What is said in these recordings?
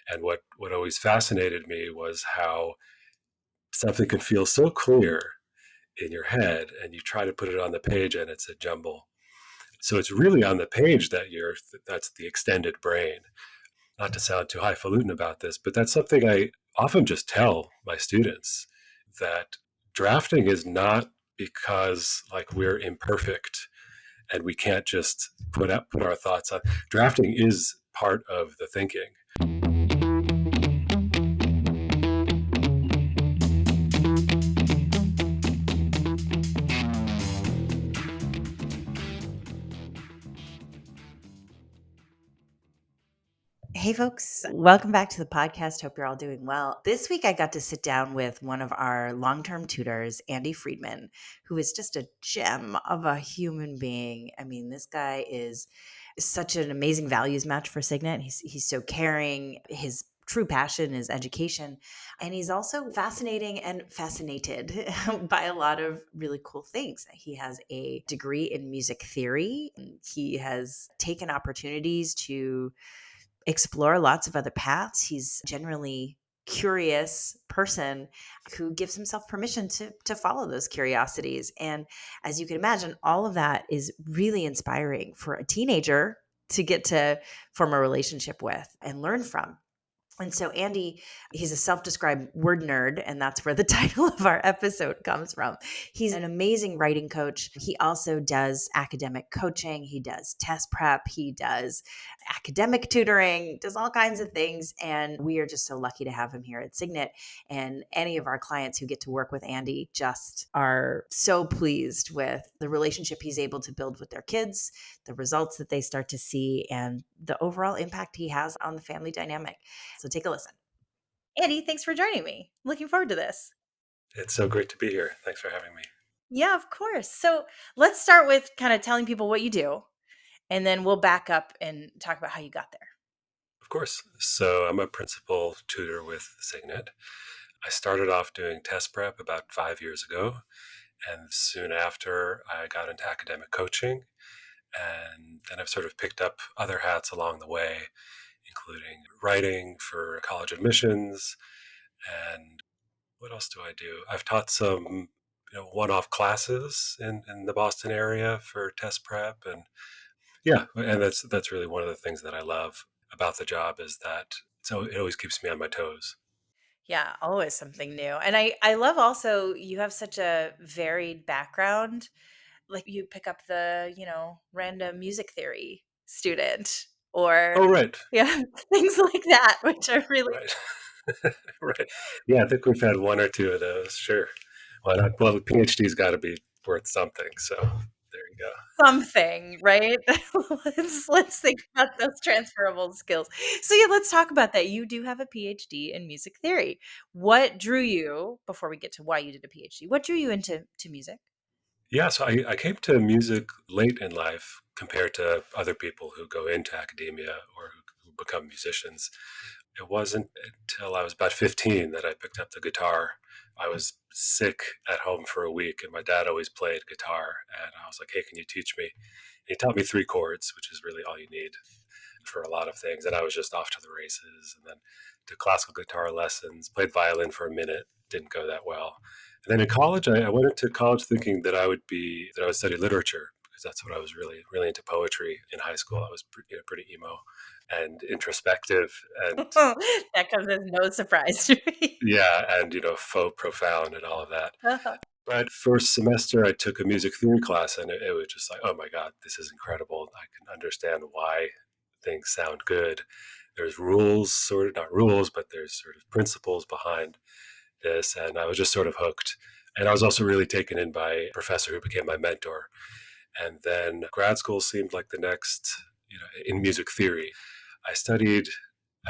And what always fascinated me was how something could feel so clear in your head and you try to put it on the page and it's a jumble. So it's really on the page that's the extended brain. Not to sound too highfalutin about this, but that's something I often just tell my students, that drafting is not because like we're imperfect and we can't just put our thoughts on. Drafting is part of the thinking. Hey, folks, welcome back to the podcast. Hope you're all doing well. This week, I got to sit down with one of our long term tutors, Andy Friedman, who is just a gem of a human being. I mean, this guy is such an amazing values match for Signet. He's so caring. His true passion is education. And he's also fascinating and fascinated by a lot of really cool things. He has a degree in music theory. He has taken opportunities to explore lots of other paths. He's generally curious person who gives himself permission to follow those curiosities. And as you can imagine, all of that is really inspiring for a teenager to get to form a relationship with and learn from. And so Andy, he's a self-described word nerd, and that's where the title of our episode comes from. He's an amazing writing coach. He also does academic coaching. He does test prep. He does academic tutoring, does all kinds of things. And we are just so lucky to have him here at Signet. And any of our clients who get to work with Andy just are so pleased with the relationship he's able to build with their kids, the results that they start to see, and the overall impact he has on the family dynamic. So take a listen. Andy, thanks for joining me. Looking forward to this. It's so great to be here. Thanks for having me. Yeah, of course. So let's start with kind of telling people what you do, and then we'll back up and talk about how you got there. Of course. So I'm a principal tutor with Signet. I started off doing test prep about 5 years ago. And soon after, I got into academic coaching. And then I've sort of picked up other hats along the way, including writing for college admissions. And what else do I do? I've taught some one-off classes in the Boston area for test prep. And yeah, and that's really one of the things that I love about the job is that so it always keeps me on my toes. Yeah, always something new. And I love also you have such a varied background. Like you pick up the, random music theory student or Oh, right, yeah, things like that, which are really right. Right. Yeah, I think we've had one or two of those. Sure. Why not? Well, the PhD's got to be worth something. So there you go. something, right? Let's think about those transferable skills. So yeah, let's talk about that. You do have a PhD in music theory. What drew you, before we get to why you did a PhD, what drew you into music? Yeah, so I came to music late in life compared to other people who go into academia or who become musicians. It wasn't until I was about 15 that I picked up the guitar. I was sick at home for a week, and my dad always played guitar. And I was like, hey, can you teach me? And he taught me three chords, which is really all you need for a lot of things. And I was just off to the races. And then took classical guitar lessons, played violin for a minute, didn't go that well. And then in college, I went into college thinking that I would study literature because that's what I was really into poetry in high school. I was pretty emo and introspective and That comes as no surprise to me. yeah, and faux profound and all of that. But first semester, I took a music theory class, and it was just like, oh my god, this is incredible. I can understand why things sound good. There's rules, sort of not rules, but there's sort of principles behind this, and I was just sort of hooked. And I was also really taken in by a professor who became my mentor. And then grad school seemed like the next, in music theory. I studied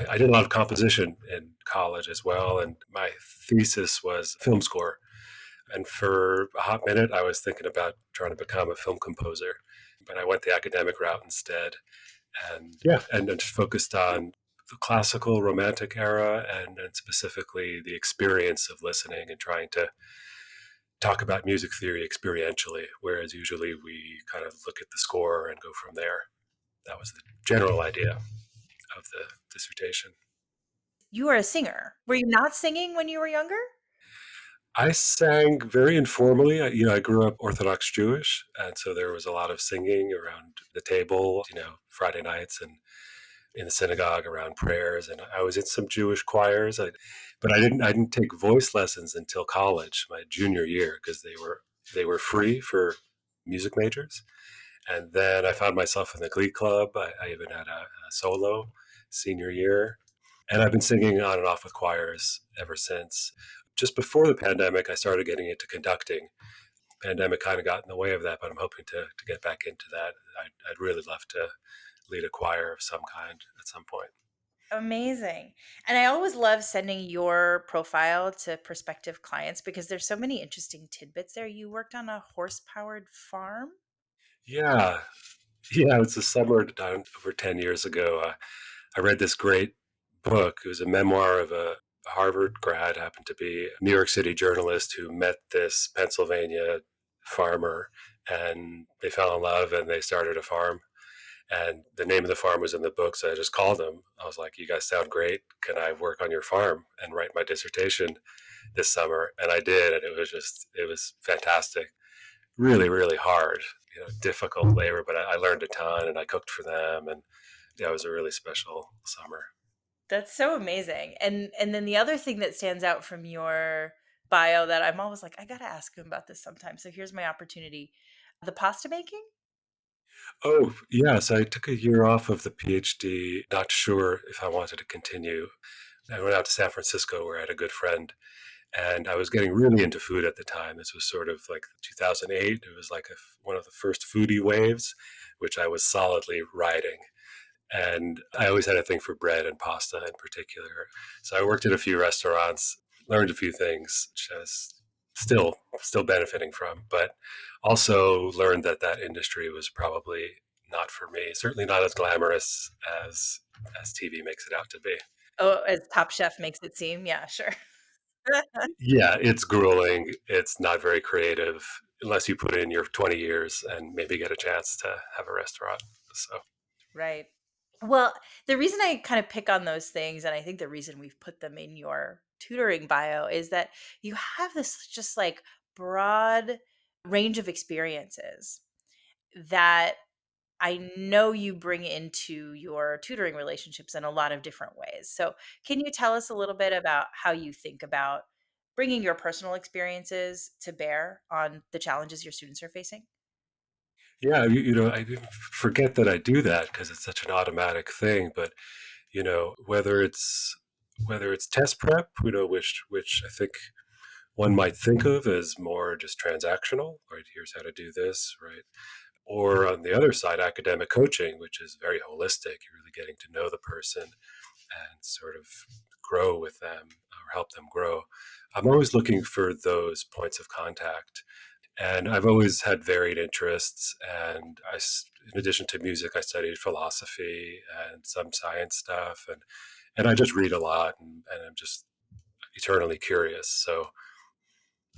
I did a lot of composition in college as well, and my thesis was film score. And for a hot minute, I was thinking about trying to become a film composer, but I went the academic route instead. And yeah, and then focused on the classical romantic era and specifically the experience of listening and trying to talk about music theory experientially, whereas usually we kind of look at the score and go from there. That was the general idea of the dissertation. You are a singer. Were you not singing when you were younger? I sang very informally. I grew up Orthodox Jewish, and so there was a lot of singing around the table, Friday nights and in the synagogue around prayers. And I was in some Jewish choirs, but I didn't take voice lessons until college, my junior year, because they were free for music majors. And then I found myself in the Glee Club. I even had a solo senior year. And I've been singing on and off with choirs ever since. Just before the pandemic, I started getting into conducting. Pandemic kind of got in the way of that, but I'm hoping to get back into that. I'd really love to lead a choir of some kind at some point. Amazing. And I always love sending your profile to prospective clients because there's so many interesting tidbits there. You worked on a horse-powered farm? Yeah, yeah, it's a summer done over 10 years ago. I read this great book. It was a memoir of a Harvard grad, happened to be a New York City journalist who met this Pennsylvania farmer, and they fell in love and they started a farm. And the name of the farm was in the book, so I just called him. I was like, "You guys sound great. Can I work on your farm and write my dissertation this summer?" And I did, and it was fantastic. Really, really hard, difficult labor, but I learned a ton, and I cooked for them, and yeah, it was a really special summer. That's so amazing. And then the other thing that stands out from your bio that I'm always like, I gotta ask him about this sometime. So here's my opportunity. The pasta making? Oh, yes, I took a year off of the PhD, not sure if I wanted to continue. I went out to San Francisco where I had a good friend, and I was getting really into food at the time. This was sort of like 2008. It was like one of the first foodie waves, which I was solidly riding. And I always had a thing for bread and pasta in particular. So I worked at a few restaurants, learned a few things, which I was still benefiting from, but also learned that that industry was probably not for me. Certainly not as glamorous as TV makes it out to be. Oh, as Top Chef makes it seem. Yeah, sure. Yeah, it's grueling. It's not very creative unless you put in your 20 years and maybe get a chance to have a restaurant. So, Right. Well, the reason I kind of pick on those things, and I think the reason we've put them in your tutoring bio is that you have this just like broad range of experiences that I know you bring into your tutoring relationships in a lot of different ways. So, can you tell us a little bit about how you think about bringing your personal experiences to bear on the challenges your students are facing? yeah, I forget that I do that because it's such an automatic thing. But whether it's test prep, which I think one might think of as more just transactional, right? Here's how to do this, right? Or on the other side, academic coaching, which is very holistic. You're really getting to know the person and sort of grow with them or help them grow. I'm always looking for those points of contact. And I've always had varied interests. And in addition to music, I studied philosophy and some science stuff. And I just read a lot and I'm just eternally curious. So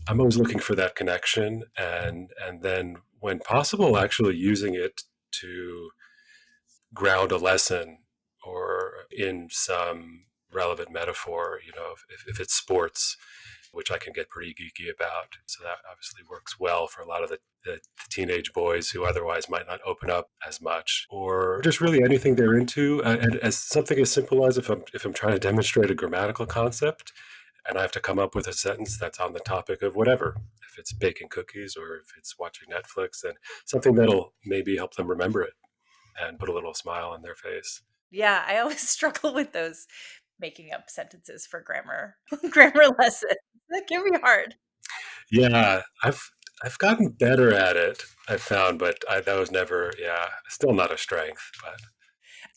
I'm always looking for that connection and then when possible, actually using it to ground a lesson or in some relevant metaphor, if it's sports, which I can get pretty geeky about. So that obviously works well for a lot of the teenage boys who otherwise might not open up as much, or just really anything they're into. And as something as simple as if I'm trying to demonstrate a grammatical concept, and I have to come up with a sentence that's on the topic of whatever. If it's baking cookies or if it's watching Netflix, and something that'll maybe help them remember it and put a little smile on their face. Yeah, I always struggle with those making up sentences for grammar grammar lessons. That can be hard. Yeah, I've gotten better at it. I found, but that was never, yeah, still not a strength. But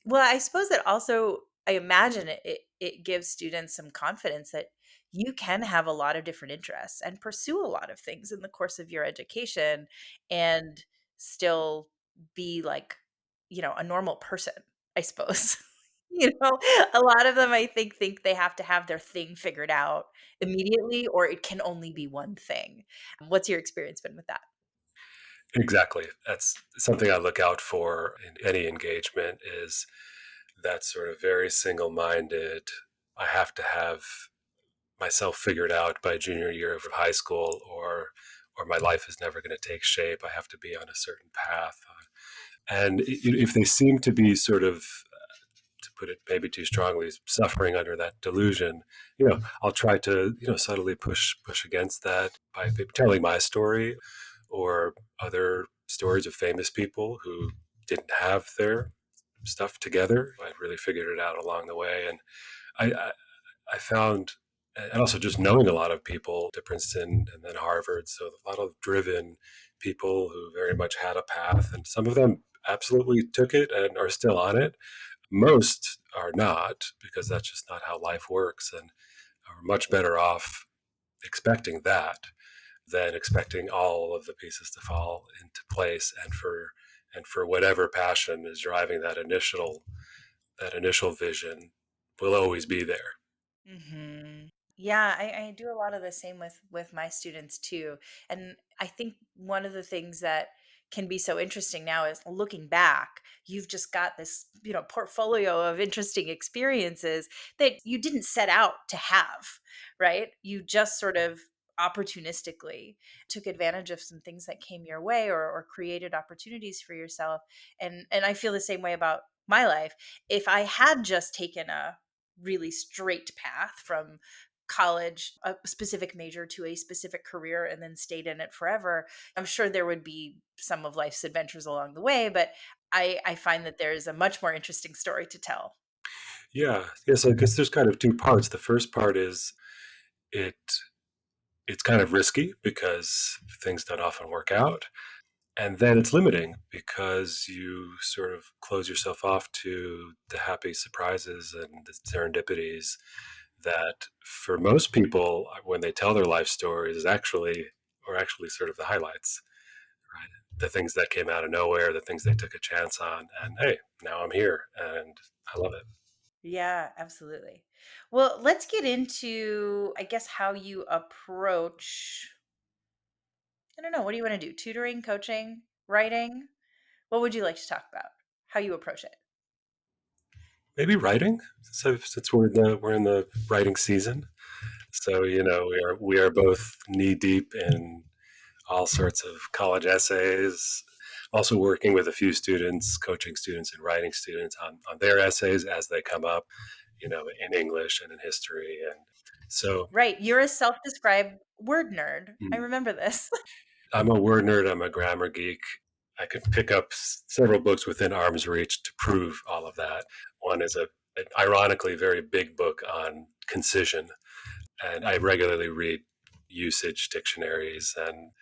Well, I suppose that also I imagine it gives students some confidence that you can have a lot of different interests and pursue a lot of things in the course of your education and still be like, a normal person, I suppose. A lot of them I think they have to have their thing figured out immediately or it can only be one thing. What's your experience been with that? exactly, that's something I look out for in any engagement is that sort of very single-minded, I have to have myself figured out by junior year of high school, or my life is never going to take shape. I have to be on a certain path. And if they seem to be sort of, to put it maybe too strongly, suffering under that delusion, I'll try to, subtly push against that by telling my story or other stories of famous people who didn't have their stuff together. I really figured it out along the way, and I found, and also just knowing a lot of people to Princeton and then Harvard, so a lot of driven people who very much had a path, and some of them absolutely took it and are still on it. Most are not, because that's just not how life works, and are much better off expecting that than expecting all of the pieces to fall into place, and for whatever passion is driving that initial vision will always be there. Hmm. Yeah, I do a lot of the same with my students too. And I think one of the things that can be so interesting now is looking back, you've just got this, portfolio of interesting experiences that you didn't set out to have, right? You just sort of opportunistically took advantage of some things that came your way, or created opportunities for yourself. And I feel the same way about my life. If I had just taken a really straight path from college, a specific major, to a specific career, and then stayed in it forever, I'm sure there would be some of life's adventures along the way, but I find that there's a much more interesting story to tell. Yeah, yes. I guess there's kind of two parts. The first part is it it's kind of risky because things don't often work out, and then it's limiting because you sort of close yourself off to the happy surprises and the serendipities that, for most people, when they tell their life stories, are actually sort of the highlights, right? The things that came out of nowhere, the things they took a chance on, and hey, now I'm here, and I love it. Yeah, absolutely. Well, let's get into, I guess, how you approach, I don't know, what do you want to do? Tutoring, coaching, writing? What would you like to talk about? How you approach it? Maybe writing. So since we're in the writing season, so we are both knee deep in all sorts of college essays. Also working with a few students, coaching students and writing students on their essays as they come up, in English and in history, and so Right. You're a self-described word nerd. I mm, remember this. I'm a word nerd. I'm a grammar geek. I could pick up several books within arm's reach to prove all of that. One is an ironically very big book on concision, and I regularly read usage dictionaries. And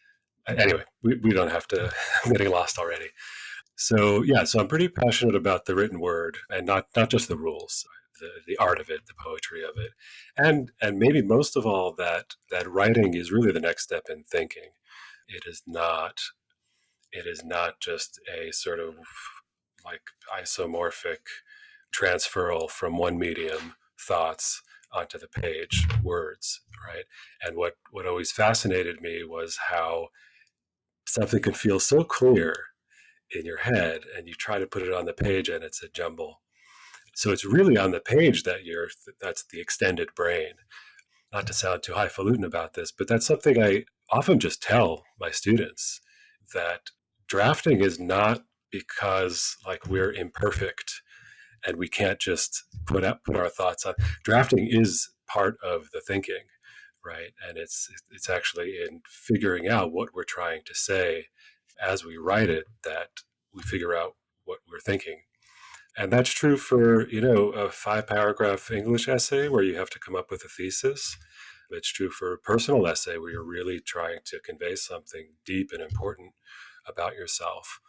anyway, we don't have to. I'm getting lost already. So yeah, so I'm pretty passionate about the written word, and not just the rules, the art of it, the poetry of it, and maybe most of all that writing is really the next step in thinking. It is not. It is not just a sort of like isomorphic transferal from one medium, thoughts, onto the page, words, right? And what always fascinated me was how something could feel so clear in your head, and you try to put it on the page and it's a jumble. So it's really on the page that's the extended brain. Not to sound too highfalutin about this, but that's something I often just tell my students, that drafting is not because like we're imperfect and we can't just put our thoughts on. Drafting is part of the thinking, right? And it's actually in figuring out what we're trying to say as we write it that we figure out what we're thinking. And that's true for, a 5 paragraph English essay where you have to come up with a thesis. It's true for a personal essay where you're really trying to convey something deep and important about yourself,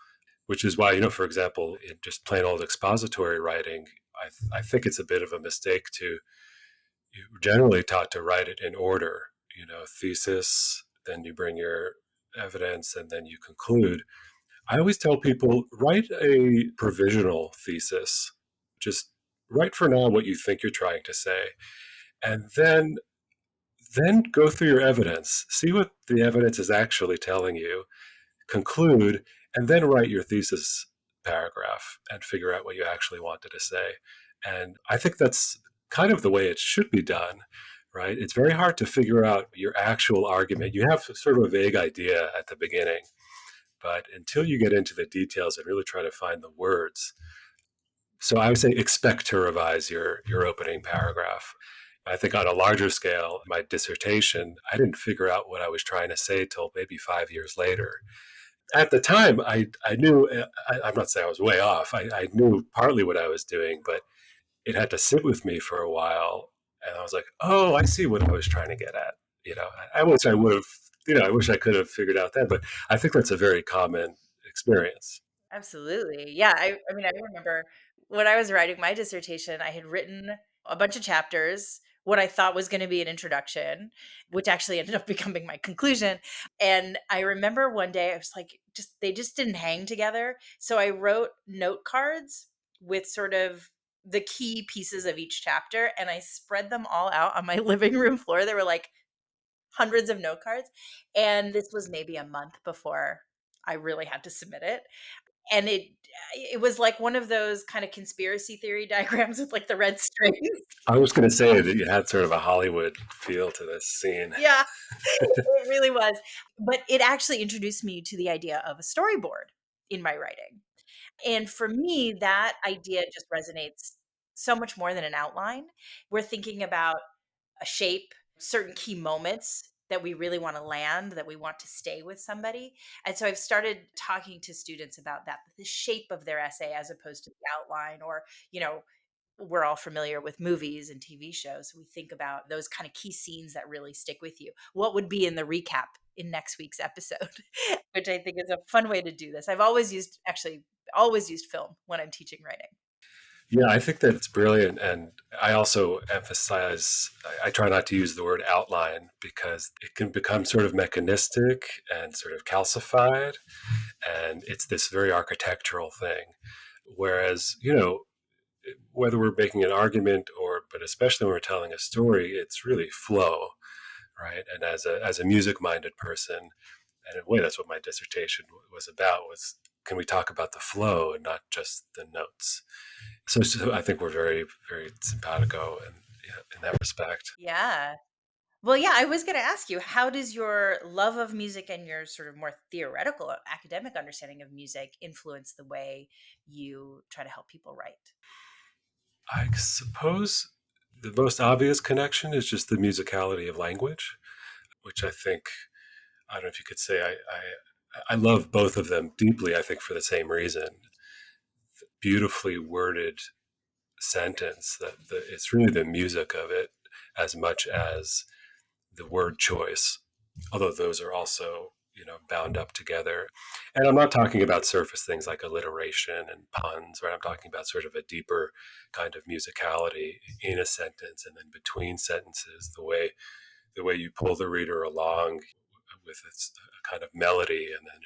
which is why, for example, in just plain old expository writing, I think it's a bit of a mistake to, you're generally taught to write it in order, thesis, then you bring your evidence, and then you conclude. I always tell people, write a provisional thesis. Just write for now what you think you're trying to say, and then go through your evidence, see what the evidence is actually telling you, conclude, and then write your thesis paragraph and figure out what you actually wanted to say. And I think that's kind of the way it should be done, right? It's very hard to figure out your actual argument. You have sort of a vague idea at the beginning, but until you get into the details and really try to find the words, so I would say expect to revise your opening paragraph. I think on a larger scale, my dissertation, I didn't figure out what I was trying to say till maybe 5 years later. At the time, I knew, I'm not saying I was way off. I knew partly what I was doing, but it had to sit with me for a while. And I was like, oh, I see what I was trying to get at. I wish I would have, I wish I could have figured out that, but I think that's a very common experience. Absolutely. Yeah, I mean, I remember when I was writing my dissertation, I had written a bunch of chapters, what I thought was gonna be an introduction, which actually ended up becoming my conclusion, and I remember one day I was like, just they just didn't hang together, so I wrote note cards with sort of the key pieces of each chapter, and I spread them all out on my living room floor. There were, like, hundreds of note cards, and this was maybe a month before I really had to submit it, and it was like one of those kind of conspiracy theory diagrams with, like, the red strings. I was going to say that you had sort of a Hollywood feel to this scene. Yeah, it really was. But it actually introduced me to the idea of a storyboard in my writing. And for me, that idea just resonates so much more than an outline. We're thinking about a shape, certain key moments that we really want to land, that we want to stay with somebody. And so I've started talking to students about that, the shape of their essay as opposed to the outline, or, you know, we're all familiar with movies and TV shows. So we think about those kind of key scenes that really stick with you. What would be in the recap in next week's episode, which I think is a fun way to do this. I've always used, actually, always used film when I'm teaching writing. Yeah, I think that it's brilliant. And I also emphasize, I try not to use the word outline because it can become sort of mechanistic and sort of calcified. And it's this very architectural thing. Whereas, whether we're making an argument but especially when we're telling a story, it's really flow, right? And as a music minded person, and in a way, that's what my dissertation was about, was can we talk about the flow and not just the notes? So I think we're very, very simpatico in that respect. Yeah. Well, yeah, I was going to ask you, how does your love of music and your sort of more theoretical academic understanding of music influence the way you try to help people write? I suppose the most obvious connection is just the musicality of language, which I think, I don't know if you could say I love both of them deeply, I think for the same reason. Beautifully worded sentence, it's really the music of it as much as the word choice, although those are also bound up together. And I'm not talking about surface things like alliteration and puns, right? I'm talking about sort of a deeper kind of musicality in a sentence and then between sentences, the way you pull the reader along with its kind of melody, and then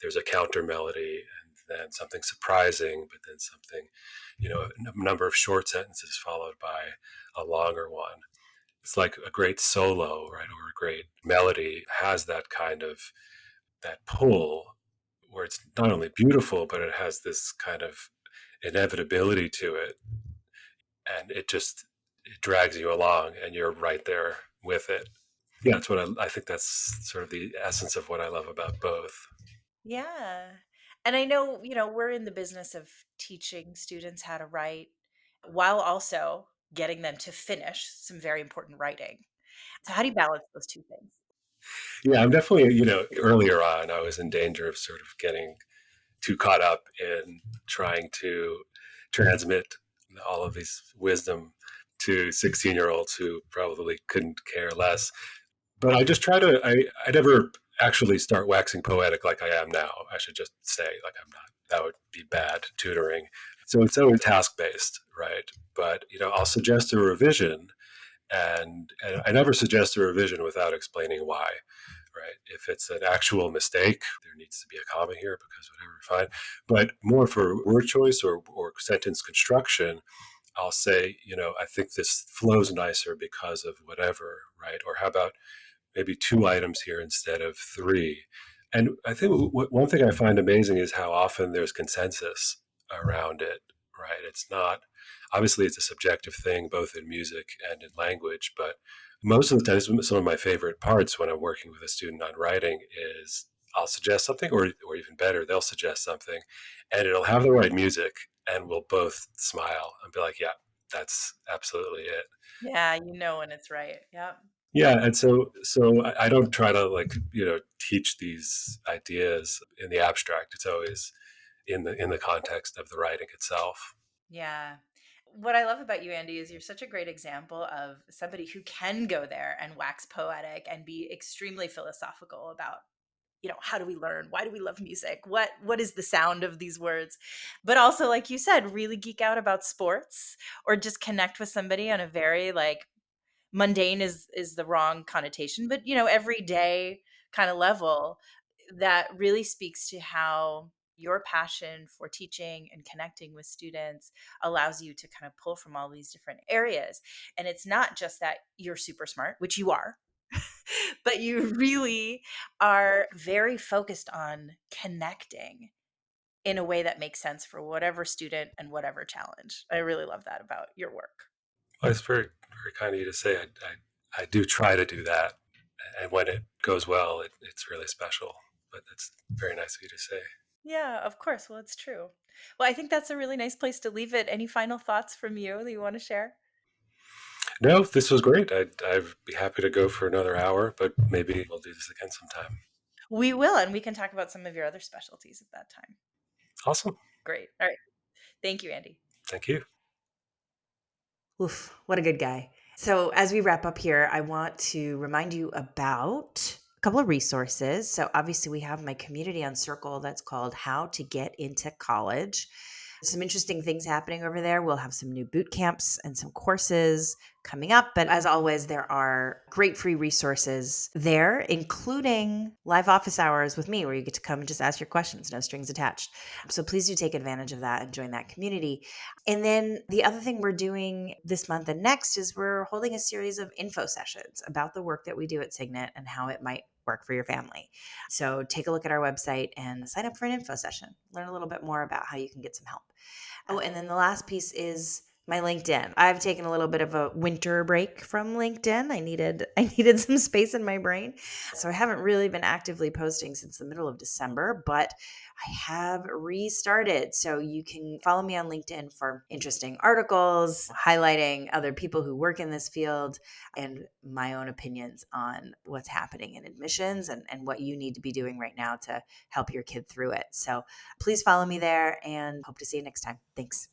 there's a counter melody, and then something surprising, but then something, a number of short sentences followed by a longer one. It's like a great solo, right, or a great melody has that kind of that pull where it's not only beautiful, but it has this kind of inevitability to it, and it drags you along, and you're right there with it. Yeah, that's what I think. That's sort of the essence of what I love about both. Yeah. And I know, we're in the business of teaching students how to write while also getting them to finish some very important writing. So how do you balance those two things? Yeah, I'm definitely, earlier on, I was in danger of sort of getting too caught up in trying to transmit all of these wisdom to 16-year-olds who probably couldn't care less. But I just try to, I never actually start waxing poetic like I am now. I should just say, like, I'm not. That would be bad tutoring. So it's always task based, right? But, I'll suggest a revision, and I never suggest a revision without explaining why, right? If it's an actual mistake, there needs to be a comma here because whatever, fine. But more for word choice or sentence construction, I'll say, I think this flows nicer because of whatever, right? Or how about maybe two items here instead of three? And I think one thing I find amazing is how often there's consensus around it, right? It's not, Obviously, it's a subjective thing, both in music and in language, but most of the time, some of my favorite parts when I'm working with a student on writing is I'll suggest something, or even better, they'll suggest something, and it'll have the right music, and we'll both smile and be like, "Yeah, that's absolutely it." Yeah, when it's right. Yep. Yeah, and so I don't try to like teach these ideas in the abstract. It's always in the context of the writing itself. Yeah. What I love about you, Andy, is you're such a great example of somebody who can go there and wax poetic and be extremely philosophical about, how do we learn? Why do we love music? What is the sound of these words? But also, like you said, really geek out about sports or just connect with somebody on a very like mundane is the wrong connotation, but everyday kind of level that really speaks to how your passion for teaching and connecting with students allows you to kind of pull from all these different areas. And it's not just that you're super smart, which you are, but you really are very focused on connecting in a way that makes sense for whatever student and whatever challenge. I really love that about your work. Well, it's very very kind of you to say. I do try to do that, and when it goes well, it's really special. But that's very nice of you to say. Yeah, of course. Well, it's true. Well, I think that's a really nice place to leave it. Any final thoughts from you that you want to share? No, this was great. I'd be happy to go for another hour, but maybe we'll do this again sometime. We will, and we can talk about some of your other specialties at that time. Awesome. Great. All right. Thank you, Andy. Thank you. Oof, what a good guy. So, as we wrap up here, I want to remind you about a couple of resources. So, obviously, we have my community on Circle that's called How to Get into College. Some interesting things happening over there. We'll have some new boot camps and some courses coming up. But as always, there are great free resources there, including live office hours with me, where you get to come and just ask your questions, no strings attached. So please do take advantage of that and join that community. And then the other thing we're doing this month and next is we're holding a series of info sessions about the work that we do at Signet and how it might work for your family. So take a look at our website and sign up for an info session. Learn a little bit more about how you can get some help. Oh, and then the last piece is my LinkedIn. I've taken a little bit of a winter break from LinkedIn. I needed some space in my brain. So I haven't really been actively posting since the middle of December, but I have restarted. So you can follow me on LinkedIn for interesting articles highlighting other people who work in this field and my own opinions on what's happening in admissions and what you need to be doing right now to help your kid through it. So please follow me there and hope to see you next time. Thanks.